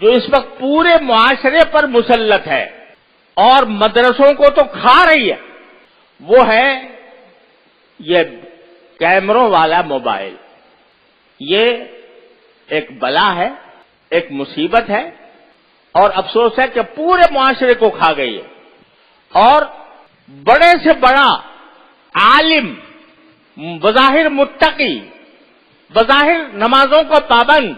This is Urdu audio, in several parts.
جو اس وقت پورے معاشرے پر مسلط ہے اور مدرسوں کو تو کھا رہی ہے، وہ ہے یہ کیمروں والا موبائل۔ یہ ایک بلا ہے، ایک مصیبت ہے، اور افسوس ہے کہ پورے معاشرے کو کھا گئی ہے۔ اور بڑے سے بڑا عالم، بظاہر متقی، بظاہر نمازوں کو پابند،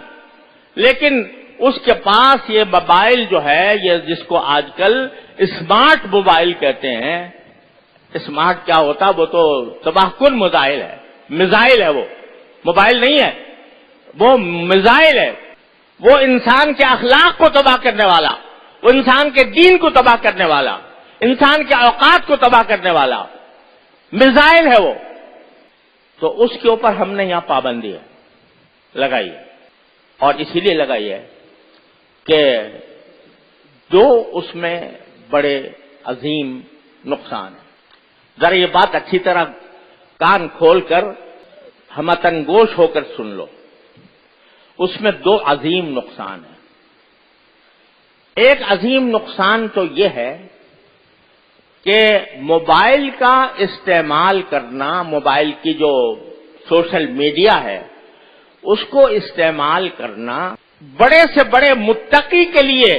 لیکن اس کے پاس یہ موبائل جو ہے، یہ جس کو آج کل اسمارٹ موبائل کہتے ہیں۔ اسمارٹ کیا ہوتا؟ وہ تو تباہ کن میزائل ہے، وہ موبائل نہیں ہے، وہ میزائل ہے۔ وہ انسان کے اخلاق کو تباہ کرنے والا، وہ انسان کے دین کو تباہ کرنے والا، انسان کے اوقات کو تباہ کرنے والا میزائل ہے وہ۔ تو اس کے اوپر ہم نے یہاں پابندی لگائی ہے، اور اسی لیے لگائی ہے کہ جو اس میں بڑے عظیم نقصان ہیں۔ ذرا یہ بات اچھی طرح کان کھول کر ہمتن گوش ہو کر سن لو۔ اس میں دو عظیم نقصان ہیں۔ ایک عظیم نقصان تو یہ ہے کہ موبائل کا استعمال کرنا، موبائل کی جو سوشل میڈیا ہے اس کو استعمال کرنا، بڑے سے بڑے متقی کے لیے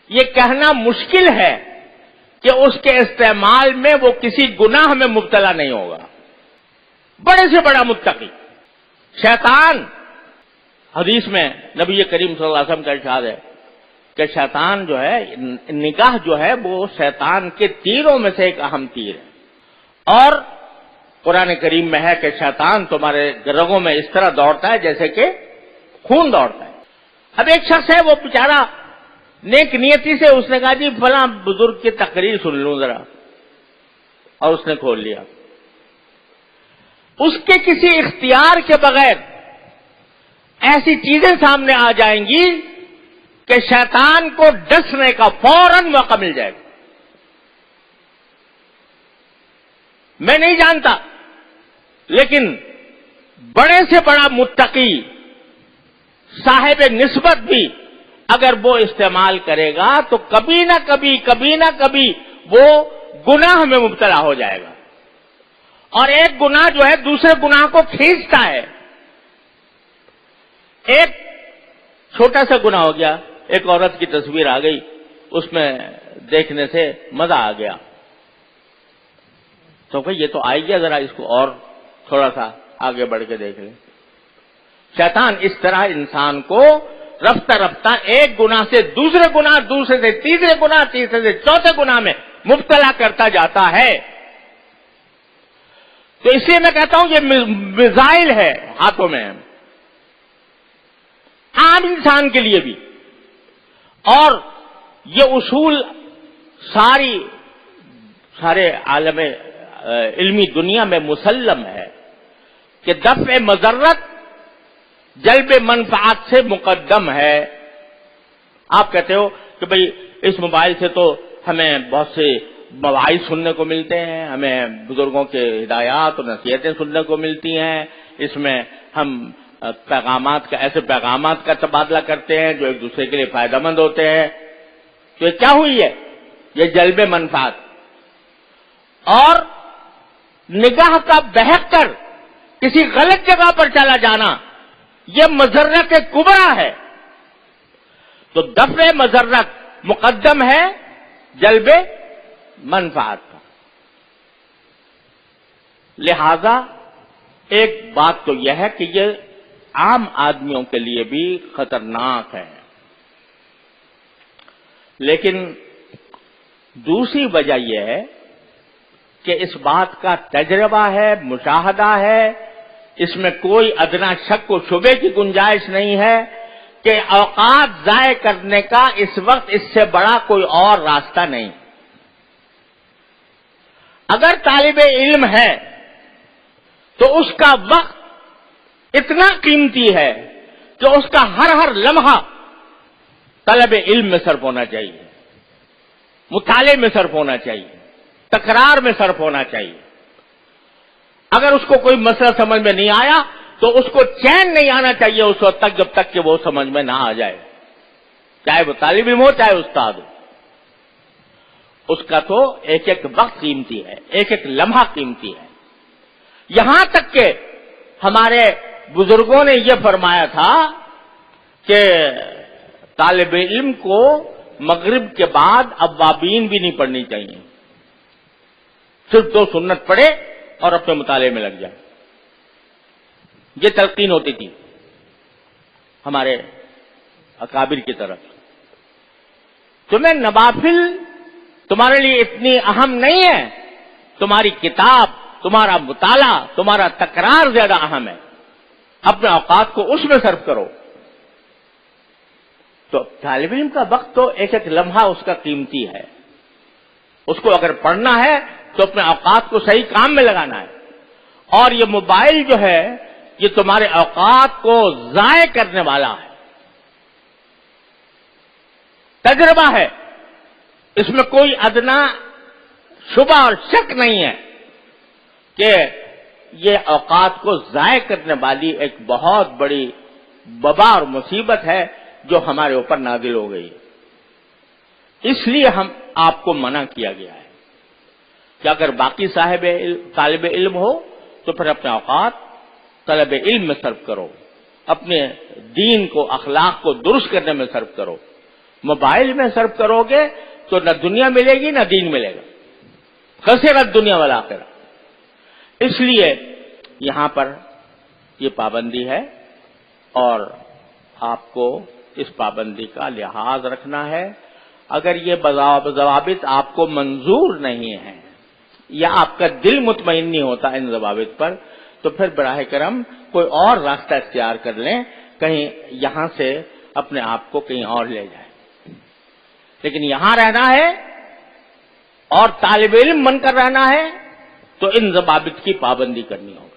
یہ کہنا مشکل ہے کہ اس کے استعمال میں وہ کسی گناہ میں مبتلا نہیں ہوگا۔ بڑے سے بڑا متقی، شیطان، حدیث میں نبی کریم صلی اللہ علیہ وسلم کا ارشاد ہے کہ شیطان جو ہے، نگاہ جو ہے وہ شیطان کے تیروں میں سے ایک اہم تیر ہے، اور قرآن کریم میں ہے کہ شیطان تمہارے رگوں میں اس طرح دوڑتا ہے جیسے کہ خون دوڑتا ہے۔ اب ایک شخص ہے، وہ بیچارہ نیک نیتی سے اس نے کہا جی فلاں بزرگ کی تقریر سن لوں ذرا، اور اس نے کھول لیا۔ اس کے کسی اختیار کے بغیر ایسی چیزیں سامنے آ جائیں گی کہ شیطان کو ڈسنے کا فوراً موقع مل جائے گا۔ میں نہیں جانتا، لیکن بڑے سے بڑا متقی، صاحب نسبت بھی اگر وہ استعمال کرے گا تو کبھی نہ کبھی وہ گناہ میں مبتلا ہو جائے گا، اور ایک گناہ جو ہے دوسرے گناہ کو کھینچتا ہے۔ ایک چھوٹا سا گناہ ہو گیا، ایک عورت کی تصویر آ گئی، اس میں دیکھنے سے مزہ آ گیا، تو کہ یہ تو آئی گیا، ذرا اس کو اور تھوڑا سا آگے بڑھ کے دیکھ لیں۔ شیطان اس طرح انسان کو رفتہ رفتہ ایک گناہ سے دوسرے گناہ، دوسرے سے تیسرے گناہ، تیسرے سے چوتھے گناہ میں مبتلا کرتا جاتا ہے۔ تو اس لیے میں کہتا ہوں یہ میزائل ہے ہاتھوں میں، عام انسان کے لیے بھی، اور یہ اصول سارے عالم علمی دنیا میں مسلم ہے کہ دفع مضرت جلب منفعت سے مقدم ہے۔ آپ کہتے ہو کہ بھئی اس موبائل سے تو ہمیں بہت سے مواعظ سننے کو ملتے ہیں، ہمیں بزرگوں کے ہدایات اور نصیحتیں سننے کو ملتی ہیں، اس میں ہم ایسے پیغامات کا تبادلہ کرتے ہیں جو ایک دوسرے کے لیے فائدہ مند ہوتے ہیں۔ تو یہ کیا ہوئی ہے؟ یہ جلب منفعت، اور نگاہ کا بہک کر کسی غلط جگہ پر چلا جانا، یہ مضرت کبرا ہے۔ تو دفع مضرت مقدم ہے جلب منفعت کا۔ لہذا ایک بات تو یہ ہے کہ یہ عام آدمیوں کے لیے بھی خطرناک ہے، لیکن دوسری وجہ یہ ہے کہ اس بات کا تجربہ ہے، مشاہدہ ہے، اس میں کوئی ادنا شک و شبے کی گنجائش نہیں ہے کہ اوقات ضائع کرنے کا اس وقت اس سے بڑا کوئی اور راستہ نہیں۔ اگر طالب علم ہے تو اس کا وقت اتنا قیمتی ہے کہ اس کا ہر لمحہ طلب علم میں صرف ہونا چاہیے، مطالعے میں صرف ہونا چاہیے، تکرار میں صرف ہونا چاہیے۔ اگر اس کو کوئی مسئلہ سمجھ میں نہیں آیا تو اس کو چین نہیں آنا چاہیے اس وقت تک جب تک کہ وہ سمجھ میں نہ آ جائے۔ چاہے وہ طالب علم ہو چاہے استاد ہو. اس کا تو ایک ایک وقت قیمتی ہے، ایک ایک لمحہ قیمتی ہے. یہاں تک کہ ہمارے بزرگوں نے یہ فرمایا تھا کہ طالب علم کو مغرب کے بعد اوابین بھی نہیں پڑھنی چاہیے، صرف 2 سنت پڑھے اور اپنے مطالعے میں لگ جائے. یہ تلقین ہوتی تھی ہمارے اکابر کی طرف. تمہیں نوافل تمہارے لیے اتنی اہم نہیں ہے، تمہاری کتاب، تمہارا مطالعہ، تمہارا تکرار زیادہ اہم ہے. اپنے اوقات کو اس میں صرف کرو. تو طالب علم کا وقت تو ایک ایک لمحہ اس کا قیمتی ہے. اس کو اگر پڑھنا ہے تو اپنے اوقات کو صحیح کام میں لگانا ہے. اور یہ موبائل جو ہے یہ تمہارے اوقات کو ضائع کرنے والا ہے. تجربہ ہے، اس میں کوئی ادنا شبہ اور شک نہیں ہے کہ یہ اوقات کو ضائع کرنے والی ایک بہت بڑی وبا اور مصیبت ہے جو ہمارے اوپر نازل ہو گئی. اس لیے آپ کو منع کیا گیا ہے کہ اگر باقی طالب علم ہو تو پھر اپنے اوقات طلب علم میں صرف کرو، اپنے دین کو، اخلاق کو درست کرنے میں صرف کرو. موبائل میں صرف کرو گے تو نہ دنیا ملے گی نہ دین ملے گا. خسرت دنیا والآخرہ. اس لیے یہاں پر یہ پابندی ہے اور آپ کو اس پابندی کا لحاظ رکھنا ہے. اگر یہ ضوابط آپ کو منظور نہیں ہیں یا آپ کا دل مطمئن نہیں ہوتا ان ضوابط پر تو پھر براہ کرم کوئی اور راستہ اختیار کر لیں، کہیں یہاں سے اپنے آپ کو کہیں اور لے جائیں. لیکن یہاں رہنا ہے اور طالب علم بن کر رہنا ہے تو ان ضوابط کی پابندی کرنی ہوگی.